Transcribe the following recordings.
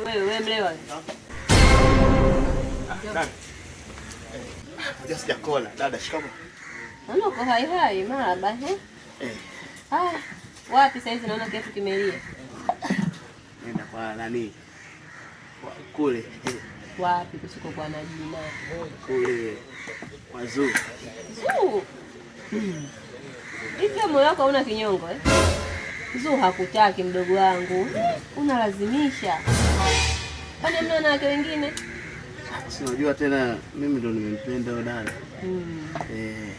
wewe mlewa. Dada. Sijakola. Dada, shikamoo. Naona uko hai marahaba wapi sasa hizi naona kiatu kimelia. Nenda kwa nani? Kule. Wapi kusiko kwa Najina? Kule. Kwa Zuu. Zuu. Hivi moyo wako una kinyongo Zuu hakutaki mdogo wangu. Unalazimisha. Kwani mna wanawake wengine? Si unajua tena mimi ndo nimempenda yule dada.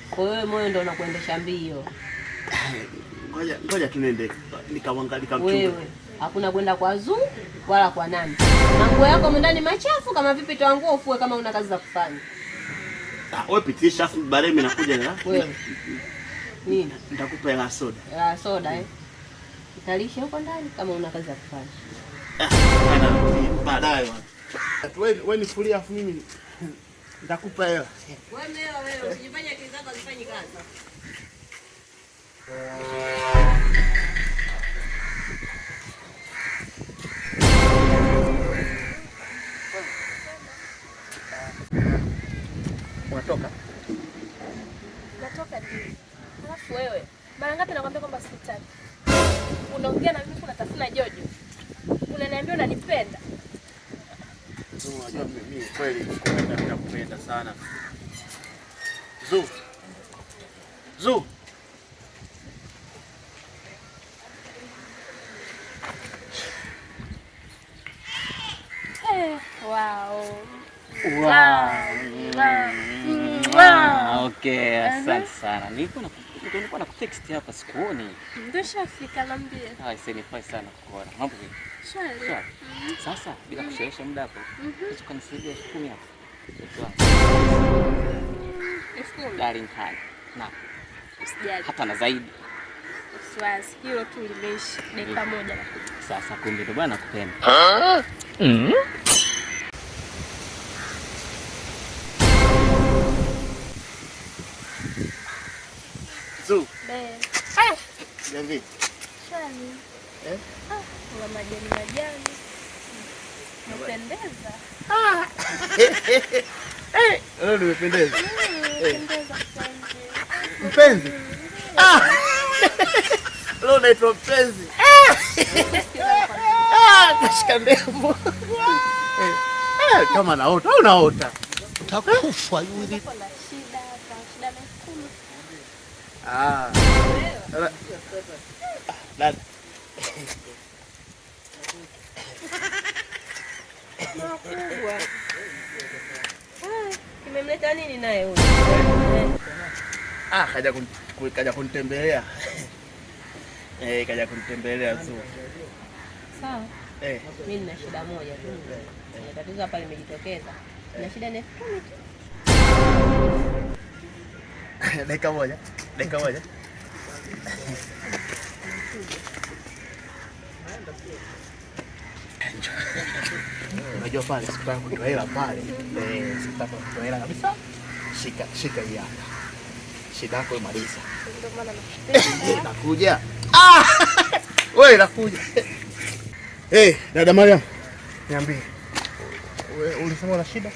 Kwa hiyo moyo ndo unakuendesha mbio. Ngoja tunende nikamwangalia wewe. Hakuna kwenda kwa Zuu wala kwa nani. Manguo yako ndani machafu kama vipi toa ufue kama una kazi za kufanya. Wewe pitisha afu baadaye mimi nakuja na wewe. Nini? Nitakupa hela soda. Soda Italisha huko ndani kama una kazi za kufanya. Baadaye bwana. Wewe nifulie afu mimi nitakupa hela. Wewe usijifanye akili zako zifanye kazi. Unatoka? Natoka ndio. Alafu wewe, mara ngapi nakwambia kwamba sikutaki? Unaongea na mimi unatafuna Jojo. Unaniambia unanipenda. Unajua mimi kweli nakupenda sana. Zuu. Wow. Okay, asante sana. Nilikuwa nakutext hapa sikuoni. Ndio shafika naambia. Isinifai sana kukuona. Mambo vipi? Shwari. Sasa bila kuchelewesha muda hapo. Unaweza kunisaidia 10,000 hapo. 10,000. Darling hand. Na. Usijali. Hata na zaidi. Swasi, hilo tu limeisha. Dakika moja na kuja. Sasa kumbe ndo bwana nakupenda. Zuu. Be. Jamvi. Shwari. Una majani. Unapendeza. Leo nimependeza. Unapendeza Mpenzi. Leo naitwa mpenzi. Kashika ndevu. Kama naota au naota? Utakufa yule. Dada. Kimemleta nini naye huyu? Kaja kunitembelea. Kaja kunitembelea tu. Sawa. Mimi nina shida moja tu. Tatizo hapa limejitokeza. Nina shida na 10,000 tu. Dakika moja. Unajua pale sikutaka kutoa hela pale. Sikutaka kutoa hela kabisa. Shika hii hapa. Shida yako imaliza. Ndio maana nakupenda. Nakuja. Wewe nakuja. Dada Mariam. Niambie. Wewe ulisema una shida?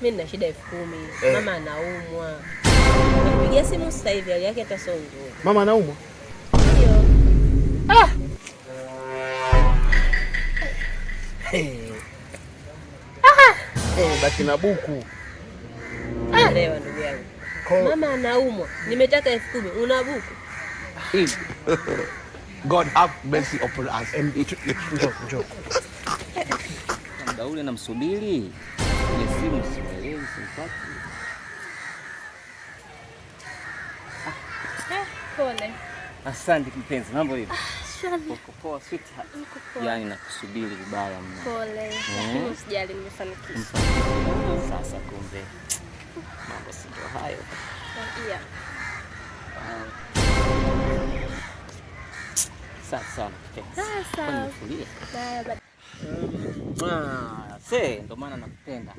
Mimi nina shida 10,000. Mama anaumwa. Nipigia simu sasa hivi hali yake hata sio nzuri. Mama anaumwa? Ndio. Baki na buku. Elewa ndugu yangu. Mama anaumwa. Nimetaka 10,000. Una buku? God have mercy upon us. Njoo. Muda ule namsubiri. Ni simu simuelewi simpati. Pole. Asante mpenzi, mambo hivi. Shwari. Uko poa sweetheart? Yaani nakusubiri vibaya mno. Pole. Lakini usijali nimefanikisha. Sasa kumbe mambo sio hayo. Yeah. Sasa mpenzi. Sawa. Bye. Ndo maana nakupenda.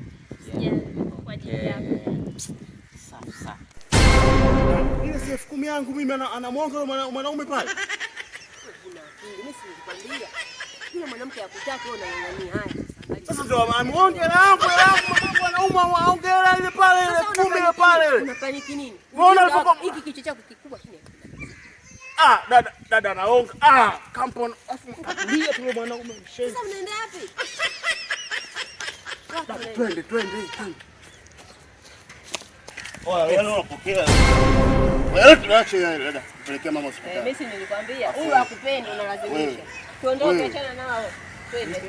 Kwa ajili yako. Sasa. Ile si 10,000 yangu mimi anamwonga mwanaume pale. Mimi sikukwambia. Kila mwanamke akutaka wewe unang'ang'ania. Haya. Sasa ndio amuonge langu anauma aongea ile pale ile kumbe ile pale. Unapaniki nini? Unaona hiki kichwa chako kikubwa kile. Dada naonga. Kampon afu mkatulia tu mwanaume mshenzi. Sasa mnaenda wapi? Twende. Wewe unapokea. Wewe tuache dada. Pelekea mama hospitali. Mimi nilikwambia, huyu akupendi unalazimisha. Tuondoke, achana nao. Twende.